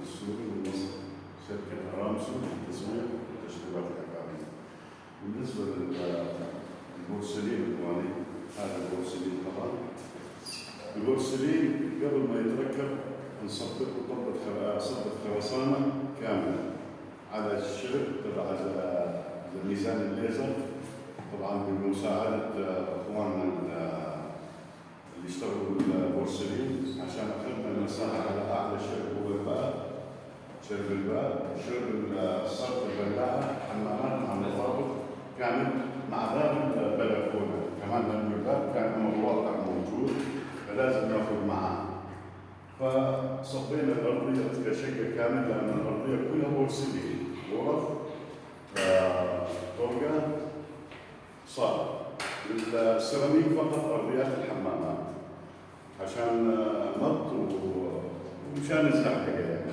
السوري من مصر، شركة أرامسو للتسويق وتشغيلات العقارية. بالنسبة للبورسلين الواني، هذا البورسلين طبعا. البورسلين قبل ما يتركب نصبغ صبغة خرسانة كاملة على الشرب تبع ميزان الليزر، طبعا بمساعدة اخواننا اللي يشتغلوا بالبورسلين عشان اخذنا المساحة على اعلى شرب هو الباب، شرب الباب، شرب الصرف البلاعة، حمامات مع مطابخ كامل مع باب البلكونة، كمان لأن الباب كان أمر واقع موجود فلازم ناخذ معاه. فصبينا الأرضية كشقة كاملة لأن الأرضية كلها بورسلين، غرف، طرقة، صالة. السيراميك فقط أرضيات الحمامات عشان نط ومشان الزحلقة يعني.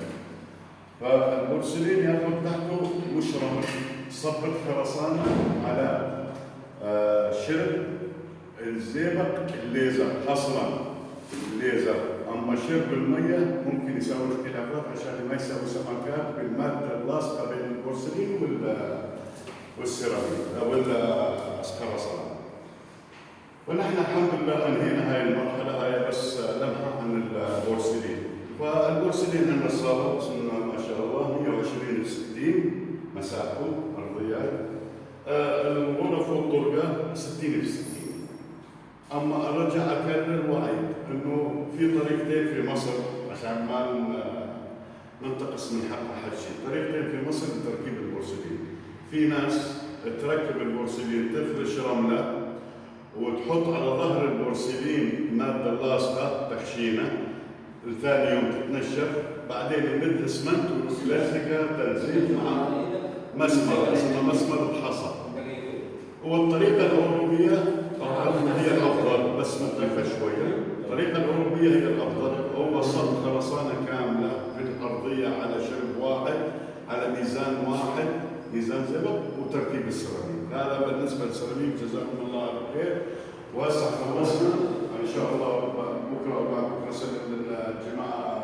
فالبورسلين ياخذ تحته مشرمة صبة خرسانة على شرب الزئبق الليزر حصرا الليزر. اما شرب المية ممكن يساوي اختلافات عشان ما يساوي سمكات بالمادة اللاصقة بين البورسلين والسيراميك او الخرسانة. ونحن الحمد لله انهينا هاي المرحلة، هاي بس لمحة عن البورسلين. فالبورسلين عندنا صالة وصلنا ما شاء الله 120 ب 60 مساحته ارضيات. الغرف والطرقة 60 ب 60. اما ارجع اكرر واعيد انه في طريقتين في مصر عشان ما ننتقص من حق احد شيء، طريقتين في مصر لتركيب البورسلين. في ناس تركب البورسلين تفرش رملة وتحط على ظهر البورسلين مادة لاصقة تخشينة، الثاني يوم تتنشف، بعدين يمد اسمنت ويلزقها تلزيق مع مسمر اسمه مسمر الحصى. والطريقة الأوروبية هي الأفضل بس مختلفة شوية. الطريقة الأوروبية هي الأفضل، هو صب خرسانة كاملة بالأرضية على شرب واحد على ميزان واحد، ميزان زئبق، وتركيب السيراميك. هذا بالنسبة للسيراميك. جزاكم الله خير. وهسه خلصنا إن شاء الله بكرة أو بعد بكرة سلم للجماعة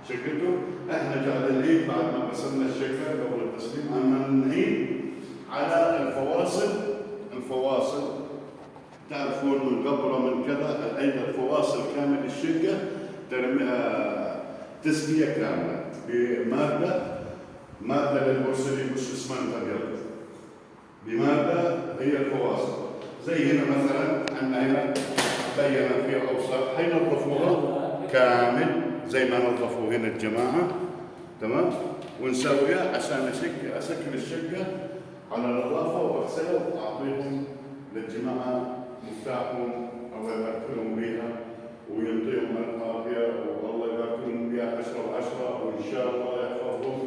شقته. إحنا قاعد نعيد بعد ما غسلنا الشقة قبل التسليم أما نعيد على الفواصل تعرفون من قبره من كذا، أيضا الفواصل كامل الشقة تسقية كاملة بمادة للبورسلين مش اسمنت أبيض، بمادة هي الفواصل. زي هنا مثلا عندنا هنا بينا فيها أوساخ، حينظفوها كامل زي ما نظفوا هنا الجماعة، تمام؟ ونسويها عشان أسكن الشقة على نظافة وأغسلها وأعطيهم للجماعة مفتاحهم الله يبارك لهم بها ويعطيهم العافية والله يبارك لهم بها 10 و10 وإن شاء الله يحفظهم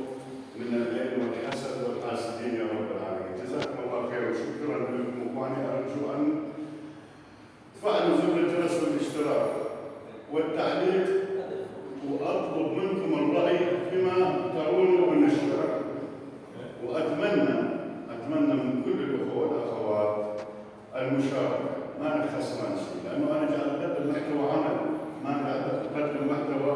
من العين والحسد والحاسدين يا رب العالمين. جزاكم الله خير وشكرا لكم إخواني. أرجو أن تفعلوا زر الجرس والاشتراك والتعليق وأطلب منكم الرأي فيما ترونه بالنشر. وأتمنى من كل الأخوة والأخوات المشاركة، ما نخسران شيء، لأنه أنا قاعد أقدم محتوى عمل، ما قاعد أقدم محتوى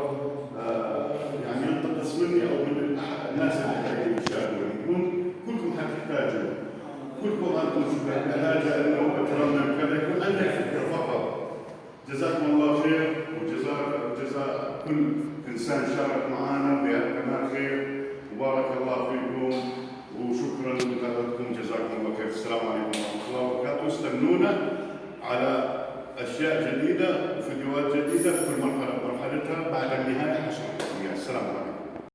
يعني ينتقص مني أو من الناس اللي قاعدين يشاهدوني. كلكم حتحتاجوا، كلكم أنتم بحاجة إنه أكرمنا كذا، يكون عندك فكرة فقط. جزاكم الله خير وجزاء كل إنسان شارك معنا بهالقناة خير، وبارك الله فيكم وشكرا لمتابعتكم. جزاكم الله خير. السلام عليكم ورحمه الله وبركاته. استنونا على اشياء جديده وفيديوهات جديده في كل مرحلتها بعد النهايه. السلام عليكم.